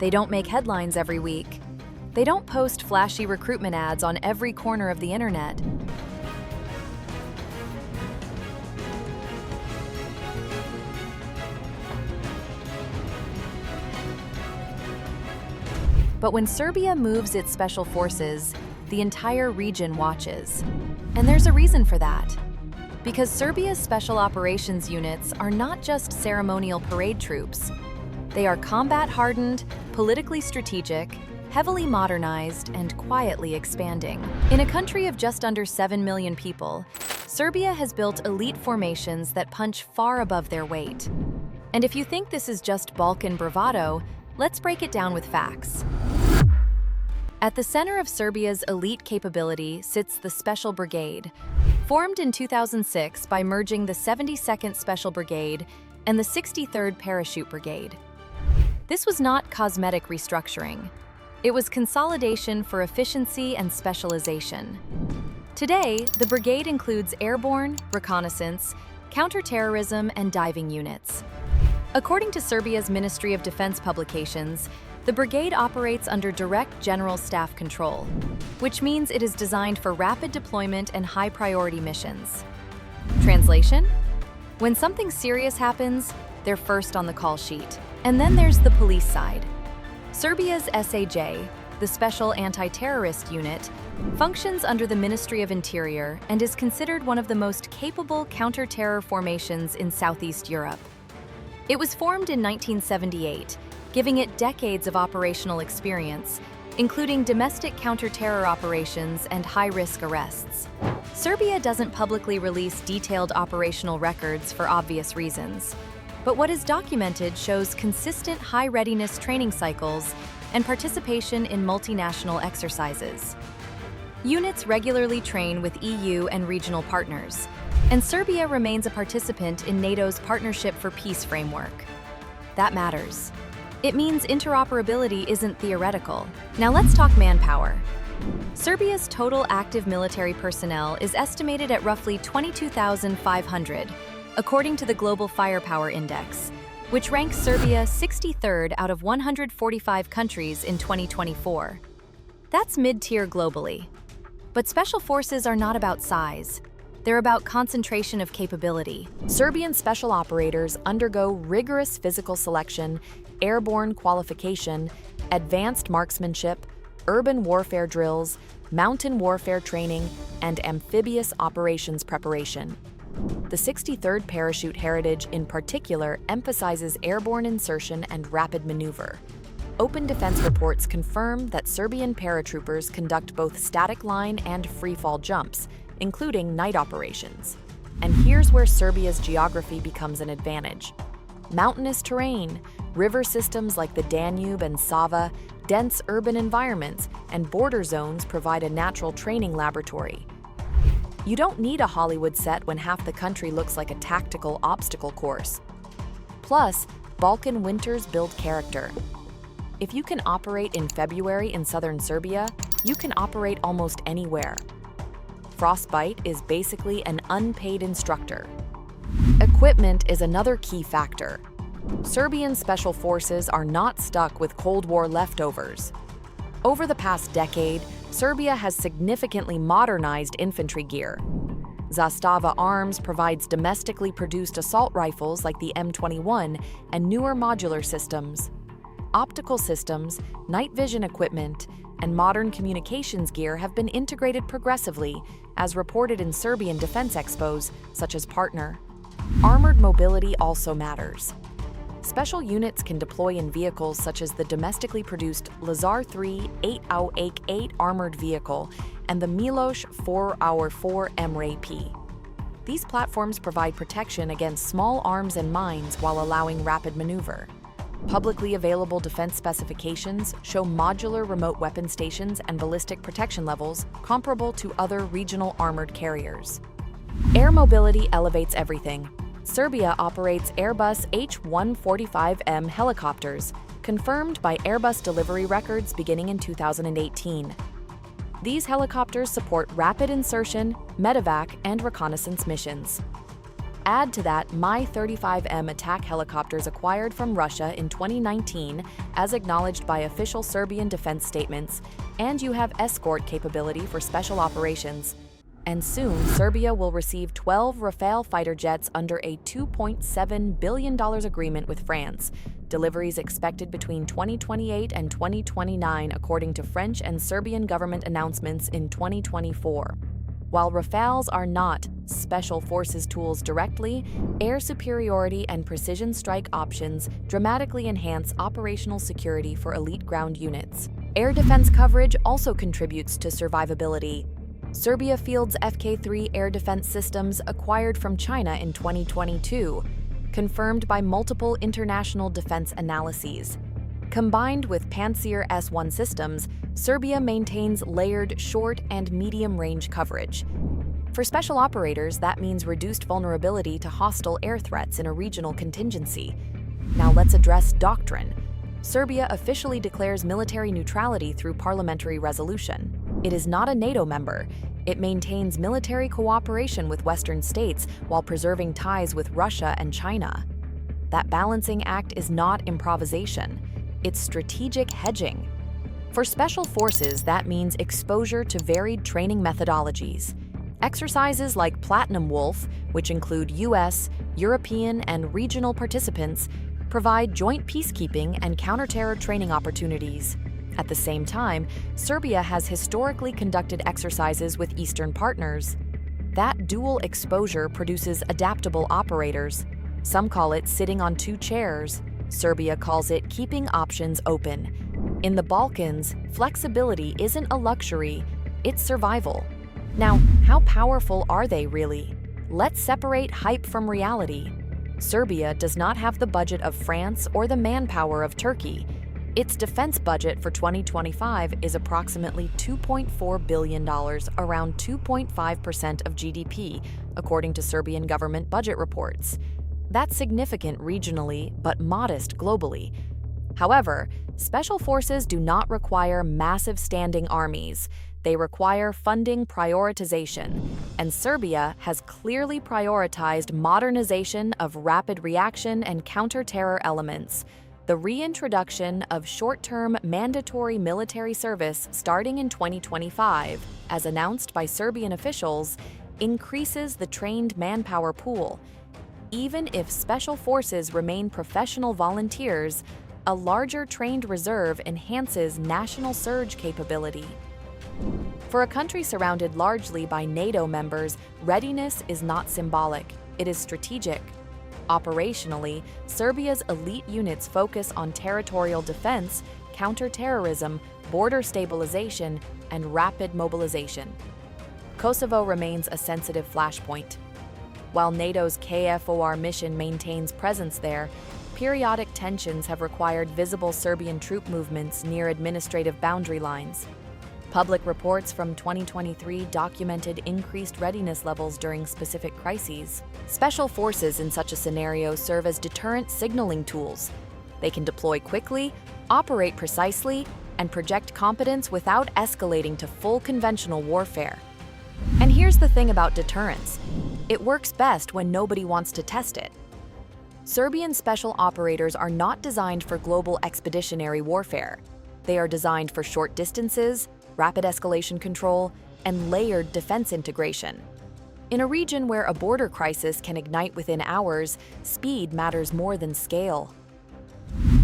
They don't make headlines every week. They don't post flashy recruitment ads on every corner of the internet. But when Serbia moves its special forces, the entire region watches. And there's a reason for that. Because Serbia's special operations units are not just ceremonial parade troops. They are combat-hardened, politically strategic, heavily modernized, and quietly expanding. In a country of just under 7 million people, Serbia has built elite formations that punch far above their weight. And if you think this is just Balkan bravado, let's break it down with facts. At the center of Serbia's elite capability sits the Special Brigade, formed in 2006 by merging the 72nd Special Brigade and the 63rd Parachute Brigade. This was not cosmetic restructuring. It was consolidation for efficiency and specialization. Today, the brigade includes airborne, reconnaissance, counterterrorism, and diving units. According to Serbia's Ministry of Defense publications, the brigade operates under direct general staff control, which means it is designed for rapid deployment and high-priority missions. Translation? When something serious happens, they're first on the call sheet. And then there's the police side. Serbia's SAJ, the Special Anti-Terrorist Unit, functions under the Ministry of Interior and is considered one of the most capable counter-terror formations in Southeast Europe. It was formed in 1978, giving it decades of operational experience, including domestic counter-terror operations and high-risk arrests. Serbia doesn't publicly release detailed operational records for obvious reasons, but what is documented shows consistent high-readiness training cycles and participation in multinational exercises. Units regularly train with EU and regional partners, and Serbia remains a participant in NATO's Partnership for Peace framework. That matters. It means interoperability isn't theoretical. Now let's talk manpower. Serbia's total active military personnel is estimated at roughly 22,500, according to the Global Firepower Index, which ranks Serbia 63rd out of 145 countries in 2024. That's mid-tier globally. But special forces are not about size. They're about concentration of capability. Serbian special operators undergo rigorous physical selection, airborne qualification, advanced marksmanship, urban warfare drills, mountain warfare training, and amphibious operations preparation. The 63rd Parachute Heritage in particular emphasizes airborne insertion and rapid maneuver. Open defense reports confirm that Serbian paratroopers conduct both static line and free-fall jumps, including night operations. And here's where Serbia's geography becomes an advantage. Mountainous terrain, river systems like the Danube and Sava, dense urban environments, and border zones provide a natural training laboratory. You don't need a Hollywood set when half the country looks like a tactical obstacle course. Plus, Balkan winters build character. If you can operate in February in southern Serbia, you can operate almost anywhere. Frostbite is basically an unpaid instructor. Equipment is another key factor. Serbian special forces are not stuck with Cold War leftovers. Over the past decade, Serbia has significantly modernized infantry gear. Zastava Arms provides domestically produced assault rifles like the M21 and newer modular systems. Optical systems, night vision equipment, and modern communications gear have been integrated progressively, as reported in Serbian defense expos, such as Partner. Armored mobility also matters. Special units can deploy in vehicles such as the domestically produced Lazar 3 808 armored vehicle and the Miloš 404 MRAP. These platforms provide protection against small arms and mines while allowing rapid maneuver. Publicly available defense specifications show modular remote weapon stations and ballistic protection levels comparable to other regional armored carriers. Air mobility elevates everything. Serbia operates Airbus H-145M helicopters, confirmed by Airbus delivery records beginning in 2018. These helicopters support rapid insertion, medevac, and reconnaissance missions. Add to that Mi-35M attack helicopters acquired from Russia in 2019, as acknowledged by official Serbian defense statements, and you have escort capability for special operations. And soon, Serbia will receive 12 Rafale fighter jets under a $2.7 billion agreement with France. Deliveries expected between 2028 and 2029, according to French and Serbian government announcements in 2024. While Rafales are not special forces tools directly, air superiority and precision strike options dramatically enhance operational security for elite ground units. Air defense coverage also contributes to survivability. Serbia fields Fk-3 air defense systems acquired from China in 2022, confirmed by multiple international defense analyses. Combined with Pantsir S-1 systems, Serbia maintains layered short and medium-range coverage. For special operators, that means reduced vulnerability to hostile air threats in a regional contingency. Now let's address Doctrine. Serbia officially declares military neutrality through parliamentary resolution. It is not a NATO member. It maintains military cooperation with Western states while preserving ties with Russia and China. That balancing act is not improvisation. It's strategic hedging. For special forces, that means exposure to varied training methodologies. Exercises like Platinum Wolf, which include US, European, and regional participants, provide joint peacekeeping and counterterror training opportunities. At the same time, Serbia has historically conducted exercises with Eastern partners. That dual exposure produces adaptable operators. Some call it sitting on two chairs. Serbia calls it keeping options open. In the Balkans, flexibility isn't a luxury, it's survival. Now, how powerful are they really? Let's separate hype from reality. Serbia does not have the budget of France or the manpower of Turkey. Its defense budget for 2025 is approximately $2.4 billion, around 2.5% of GDP, according to Serbian government budget reports. That's significant regionally, but modest globally. However, special forces do not require massive standing armies. They require funding prioritization, and Serbia has clearly prioritized modernization of rapid reaction and counter-terror elements. The reintroduction of short-term mandatory military service starting in 2025, as announced by Serbian officials, increases the trained manpower pool. Even if special forces remain professional volunteers, a larger trained reserve enhances national surge capability. For a country surrounded largely by NATO members, readiness is not symbolic, it is strategic. Operationally, Serbia's elite units focus on territorial defense, counterterrorism, border stabilization, and rapid mobilization. Kosovo remains a sensitive flashpoint. While NATO's KFOR mission maintains presence there, periodic tensions have required visible Serbian troop movements near administrative boundary lines. Public reports from 2023 documented increased readiness levels during specific crises. Special forces in such a scenario serve as deterrent signaling tools. They can deploy quickly, operate precisely, and project competence without escalating to full conventional warfare. And here's the thing about deterrence. It works best when nobody wants to test it. Serbian special operators are not designed for global expeditionary warfare. They are designed for short distances, rapid escalation control, and layered defense integration. In a region where a border crisis can ignite within hours, speed matters more than scale.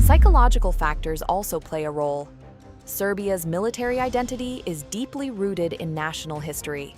Psychological factors also play a role. Serbia's military identity is deeply rooted in national history.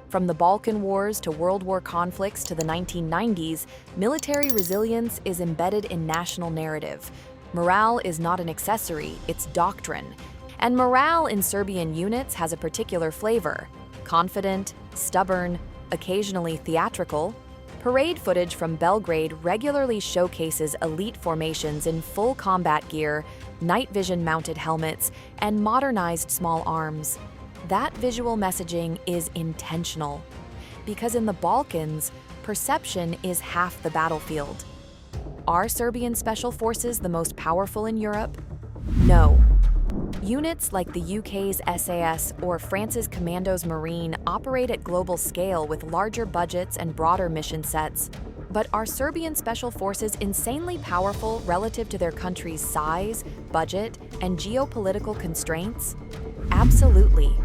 From the Balkan Wars to World War conflicts to the 1990s, military resilience is embedded in national narrative. Morale is not an accessory, it's doctrine. And morale in Serbian units has a particular flavor: confident, stubborn, occasionally theatrical. Parade footage from Belgrade regularly showcases elite formations in full combat gear, night vision mounted helmets, and modernized small arms. That visual messaging is intentional, because in the Balkans, perception is half the battlefield. Are Serbian special forces the most powerful in Europe? No. Units like the UK's SAS or France's Commandos Marine operate at global scale with larger budgets and broader mission sets. But are Serbian special forces insanely powerful relative to their country's size, budget, and geopolitical constraints? Absolutely.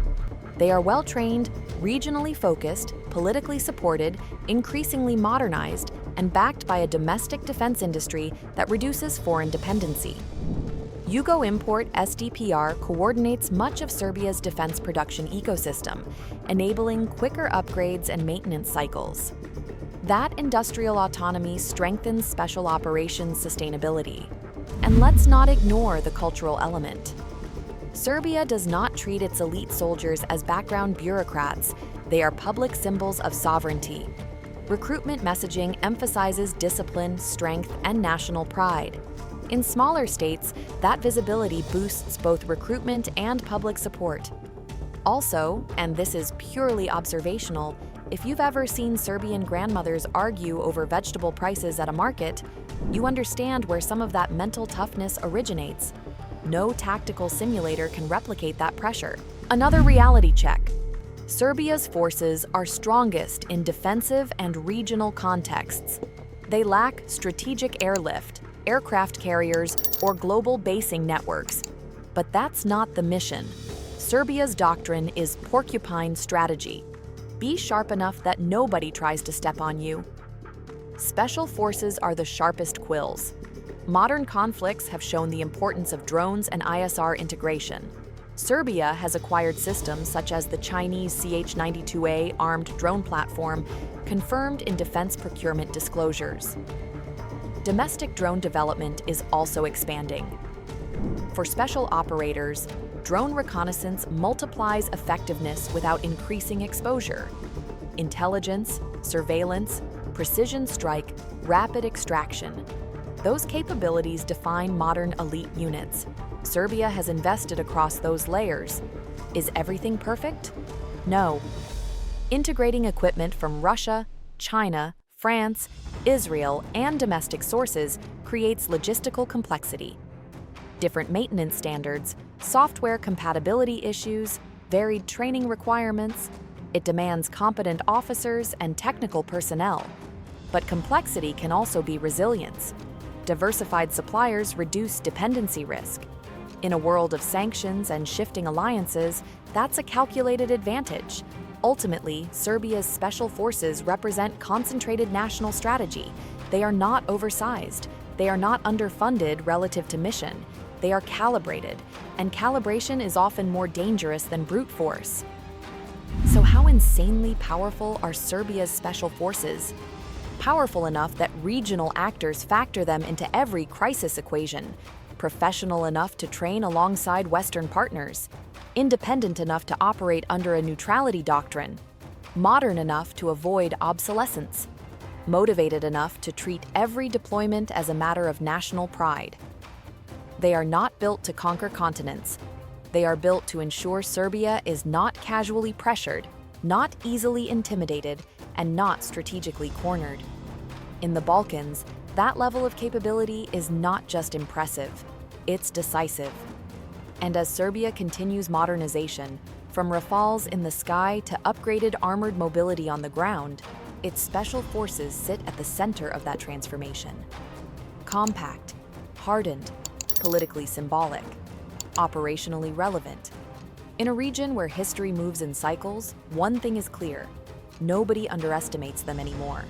They are well-trained, regionally focused, politically supported, increasingly modernized, and backed by a domestic defense industry that reduces foreign dependency. Yugo Import SDPR coordinates much of Serbia's defense production ecosystem, enabling quicker upgrades and maintenance cycles. That industrial autonomy strengthens special operations sustainability. And let's not ignore the cultural element. Serbia does not treat its elite soldiers as background bureaucrats. They are public symbols of sovereignty. Recruitment messaging emphasizes discipline, strength, and national pride. In smaller states, that visibility boosts both recruitment and public support. Also, and this is purely observational, if you've ever seen Serbian grandmothers argue over vegetable prices at a market, you understand where some of that mental toughness originates. No tactical simulator can replicate that pressure. Another reality check. Serbia's forces are strongest in defensive and regional contexts. They lack strategic airlift, aircraft carriers, or global basing networks. But that's not the mission. Serbia's doctrine is porcupine strategy. Be sharp enough that nobody tries to step on you. Special forces are the sharpest quills. Modern conflicts have shown the importance of drones and ISR integration. Serbia has acquired systems such as the Chinese CH-92A armed drone platform, confirmed in defense procurement disclosures. Domestic drone development is also expanding. For special operators, drone reconnaissance multiplies effectiveness without increasing exposure. Intelligence, surveillance, precision strike, rapid extraction. Those capabilities define modern elite units. Serbia has invested across those layers. Is everything perfect? No. Integrating equipment from Russia, China, France, Israel, and domestic sources creates logistical complexity. Different maintenance standards, software compatibility issues, varied training requirements. It demands competent officers and technical personnel. But complexity can also be resilience. Diversified suppliers reduce dependency risk. In a world of sanctions and shifting alliances, that's a calculated advantage. Ultimately, Serbia's special forces represent concentrated national strategy. They are not oversized. They are not underfunded relative to mission. They are calibrated, and calibration is often more dangerous than brute force. So how insanely powerful are Serbia's special forces? Powerful enough that regional actors factor them into every crisis equation, professional enough to train alongside Western partners, independent enough to operate under a neutrality doctrine, modern enough to avoid obsolescence, motivated enough to treat every deployment as a matter of national pride. They are not built to conquer continents. They are built to ensure Serbia is not casually pressured, not easily intimidated, and not strategically cornered. In the Balkans, that level of capability is not just impressive, it's decisive. And as Serbia continues modernization, from Rafales in the sky to upgraded armored mobility on the ground, its special forces sit at the center of that transformation. Compact, hardened, politically symbolic, operationally relevant. In a region where history moves in cycles, one thing is clear: nobody underestimates them anymore.